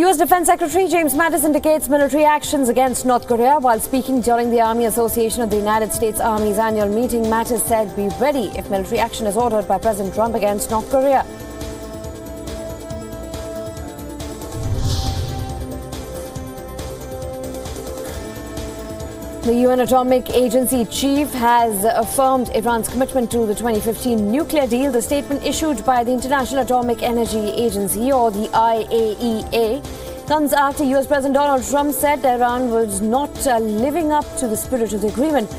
US Defense Secretary James Mattis indicates military actions against North Korea. While speaking during the Army Association of the United States Army's annual meeting, Mattis said, "Be ready if military action is ordered by President Trump against North Korea." The UN Atomic Agency chief has affirmed Iran's commitment to the 2015 nuclear deal. The statement issued by the International Atomic Energy Agency, or the IAEA, comes after US President Donald Trump said Iran was not living up to the spirit of the agreement.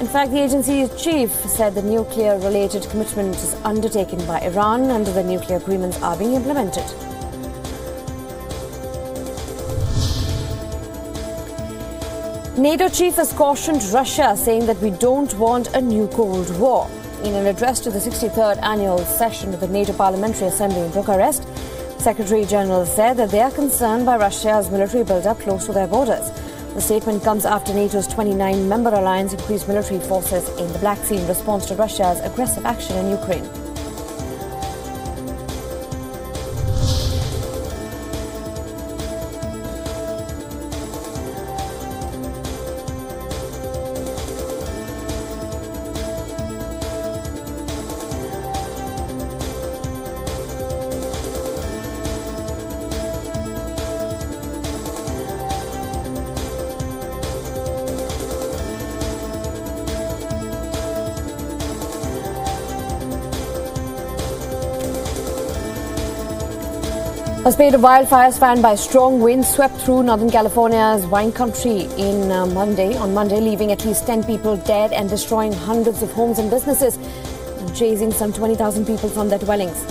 In fact, the agency's chief said the nuclear-related commitments undertaken by Iran under the nuclear agreements are being implemented. NATO chief has cautioned Russia, saying that we don't want a new Cold War. In an address to the 63rd annual session of the NATO Parliamentary Assembly in Bucharest, Secretary General said that they are concerned by Russia's military build-up close to their borders. The statement comes after NATO's 29-member alliance increased military forces in the Black Sea in response to Russia's aggressive action in Ukraine. A spate of wildfires fanned by strong winds swept through Northern California's wine country on Monday, leaving at least 10 people dead and destroying hundreds of homes and businesses, chasing some 20,000 people from their dwellings.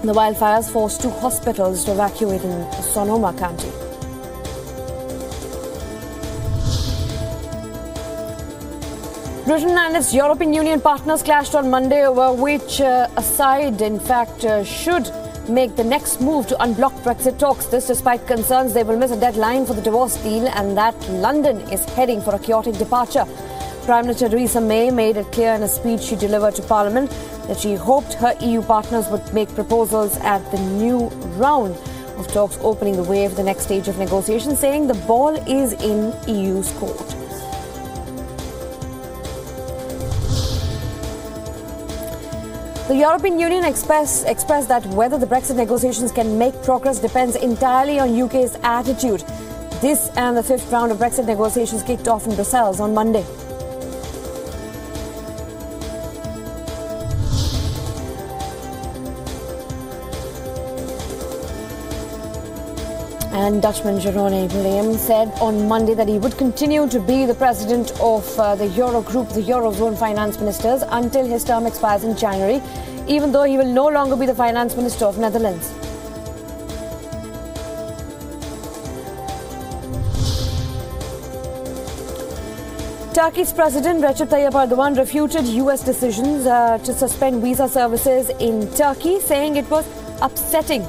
The wildfires forced 2 hospitals to evacuate in Sonoma County. Britain and its European Union partners clashed on Monday over which side, in fact, should make the next move to unblock Brexit talks. This despite concerns they will miss a deadline for the divorce deal and that London is heading for a chaotic departure. Prime Minister Theresa May made it clear in a speech she delivered to Parliament that she hoped her EU partners would make proposals at the new round of talks, opening the way for the next stage of negotiations, saying the ball is in EU's court. The European Union expressed that whether the Brexit negotiations can make progress depends entirely on UK's attitude. This and the 5th round of Brexit negotiations kicked off in Brussels on Monday. And Dutchman Jeroen Bleem said on Monday that he would continue to be the president of the Eurogroup, the Eurozone finance ministers, until his term expires in January, even though he will no longer be the finance minister of Netherlands. Turkey's President Recep Tayyip Erdogan refuted US decisions to suspend visa services in Turkey, saying it was upsetting.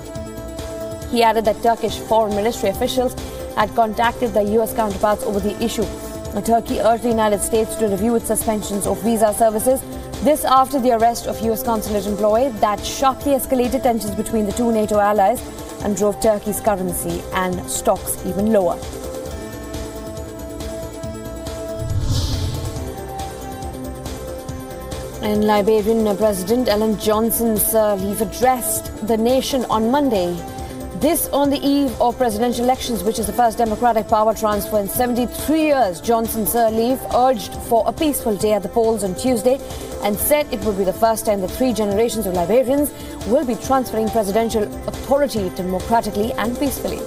He added that Turkish foreign ministry officials had contacted their US counterparts over the issue. Turkey urged the United States to review its suspensions of visa services. This after the arrest of US consulate employee that sharply escalated tensions between the 2 NATO allies and drove Turkey's currency and stocks even lower. And Liberian President Ellen Johnson Sirleaf addressed the nation on Monday. This on the eve of presidential elections, which is the first democratic power transfer in 73 years. Johnson Sirleaf urged for a peaceful day at the polls on Tuesday and said it would be the first time that 3 generations of Liberians will be transferring presidential authority democratically and peacefully.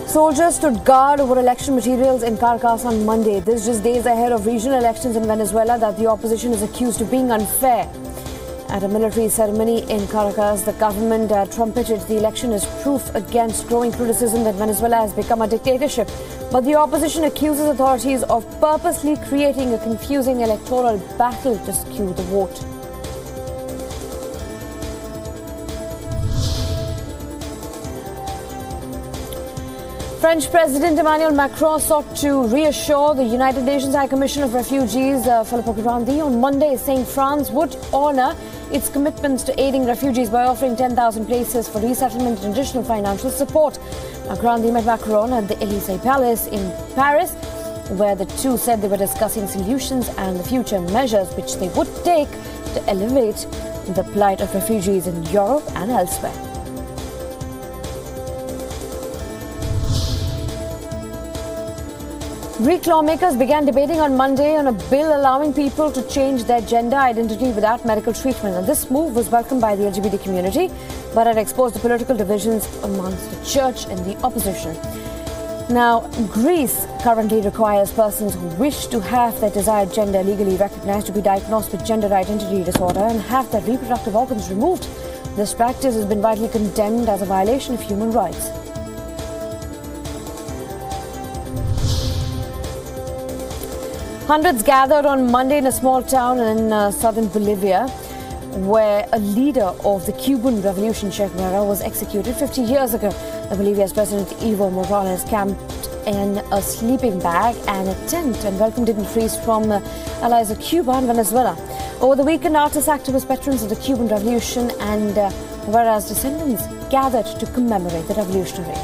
Soldiers stood guard over election materials in Caracas on Monday. This just days ahead of regional elections in Venezuela that the opposition is accused of being unfair. At a military ceremony in Caracas, the government trumpeted the election as proof against growing criticism that Venezuela has become a dictatorship. But the opposition accuses authorities of purposely creating a confusing electoral battle to skew the vote. French President Emmanuel Macron sought to reassure the United Nations High Commissioner of Refugees, Filippo Grandi, on Monday, saying France would honour its commitments to aiding refugees by offering 10,000 places for resettlement and additional financial support. Grandi met Macron at the Élysée Palace in Paris, where the two said they were discussing solutions and the future measures which they would take to elevate the plight of refugees in Europe and elsewhere. Greek lawmakers began debating on Monday on a bill allowing people to change their gender identity without medical treatment. And this move was welcomed by the LGBT community, but it exposed the political divisions amongst the church and the opposition. Now, Greece currently requires persons who wish to have their desired gender legally recognized to be diagnosed with gender identity disorder and have their reproductive organs removed. This practice has been widely condemned as a violation of human rights. Hundreds gathered on Monday in a small town in southern Bolivia, where a leader of the Cuban Revolution, Che Guevara, was executed 50 years ago. The Bolivia's President Evo Morales camped in a sleeping bag and a tent and welcomed dignitaries from allies of Cuba and Venezuela. Over the weekend, artists, activists, veterans of the Cuban Revolution and Guevara's descendants gathered to commemorate the revolutionary.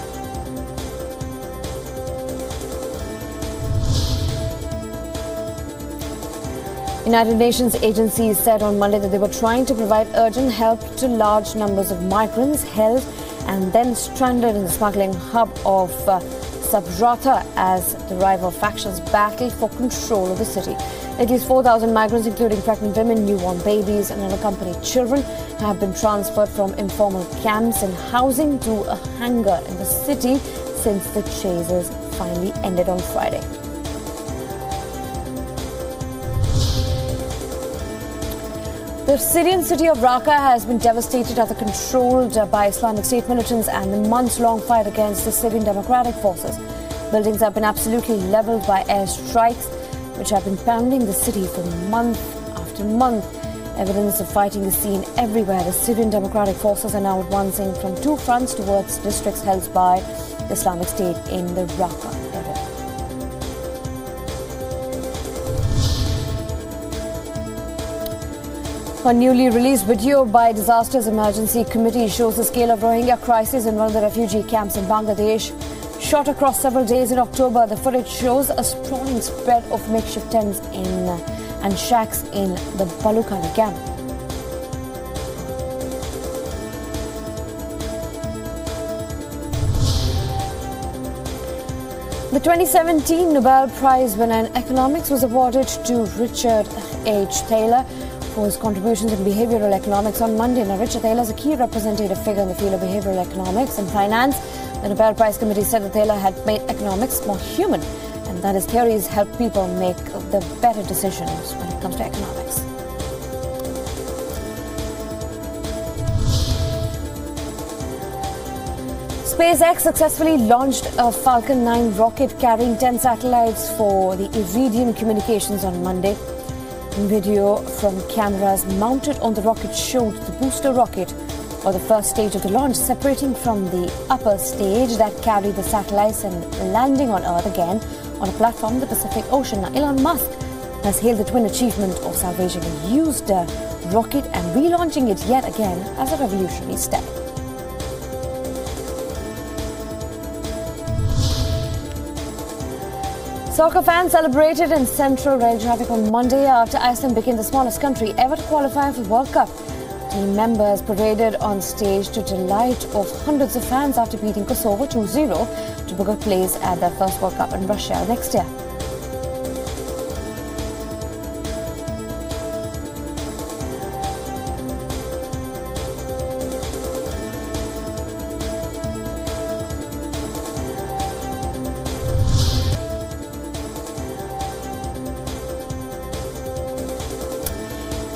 United Nations agencies said on Monday that they were trying to provide urgent help to large numbers of migrants held and then stranded in the smuggling hub of Sabratha as the rival factions battle for control of the city. At least 4,000 migrants, including pregnant women, newborn babies and unaccompanied children, have been transferred from informal camps and housing to a hangar in the city since the chases finally ended on Friday. The Syrian city of Raqqa has been devastated after controlled by Islamic State militants and the months-long fight against the Syrian Democratic Forces. Buildings have been absolutely leveled by airstrikes, which have been pounding the city for month after month. Evidence of fighting is seen everywhere. The Syrian Democratic Forces are now advancing from two fronts towards districts held by the Islamic State in the Raqqa area. A newly released video by Disasters Emergency Committee shows the scale of Rohingya crisis in one of the refugee camps in Bangladesh. Shot across several days in October, the footage shows a sprawling spread of makeshift tents and shacks in the Balukani camp. The 2017 Nobel Prize winner in economics was awarded to Richard H. Taylor for his contributions in behavioral economics on Monday. Now, Richard Taylor is a key representative figure in the field of behavioral economics and finance. The Nobel Prize Committee said that Taylor had made economics more human and that his theories help people make the better decisions when it comes to economics. SpaceX successfully launched a Falcon 9 rocket carrying 10 satellites for the Iridium communications on Monday. Video from cameras mounted on the rocket showed the booster rocket, or the first stage of the launch, separating from the upper stage that carried the satellites and landing on Earth again on a platform in the Pacific Ocean. Now, Elon Musk has hailed the twin achievement of salvaging a used rocket and relaunching it yet again as a revolutionary step. Soccer fans celebrated in central rail traffic on Monday after Iceland became the smallest country ever to qualify for the World Cup. Team members paraded on stage to delight of hundreds of fans after beating Kosovo 2-0 to book a place at their first World Cup in Russia next year.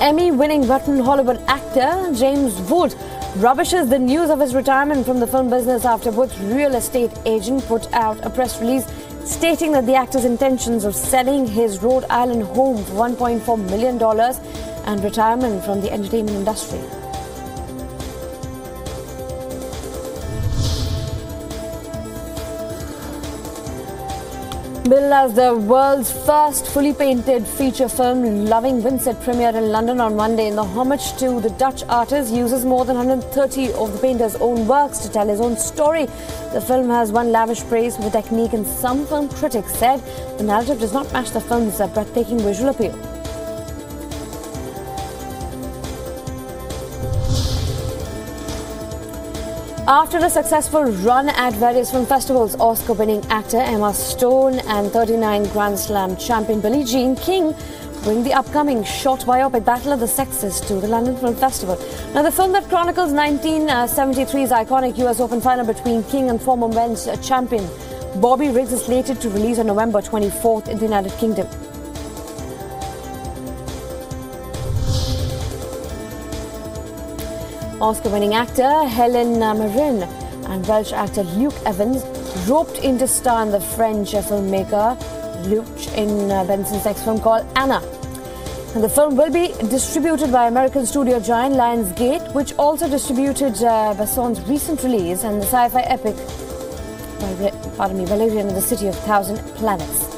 Emmy-winning veteran Hollywood actor James Wood rubbishes the news of his retirement from the film business after Wood's real estate agent put out a press release stating that the actor's intentions of selling his Rhode Island home for $1.4 million and retirement from the entertainment industry. Billed as the world's first fully painted feature film, Loving Vincent premiered in London on Monday. In the homage to the Dutch artist, uses more than 130 of the painter's own works to tell his own story. The film has won lavish praise for the technique, and some film critics said the narrative does not match the film's breathtaking visual appeal. After a successful run at various film festivals, Oscar-winning actor Emma Stone and 39 Grand Slam champion Billie Jean King bring the upcoming short biopic Battle of the Sexes to the London Film Festival. Now, the film that chronicles 1973's iconic US Open final between King and former men's champion Bobby Riggs is slated to release on November 24th in the United Kingdom. Oscar-winning actor Helen Mirren and Welsh actor Luke Evans roped in to star in the French filmmaker Luc in Benson's next film called Anna. And the film will be distributed by American studio giant Lionsgate, which also distributed Besson's recent release and the sci-fi epic Valerian and the City of Thousand Planets.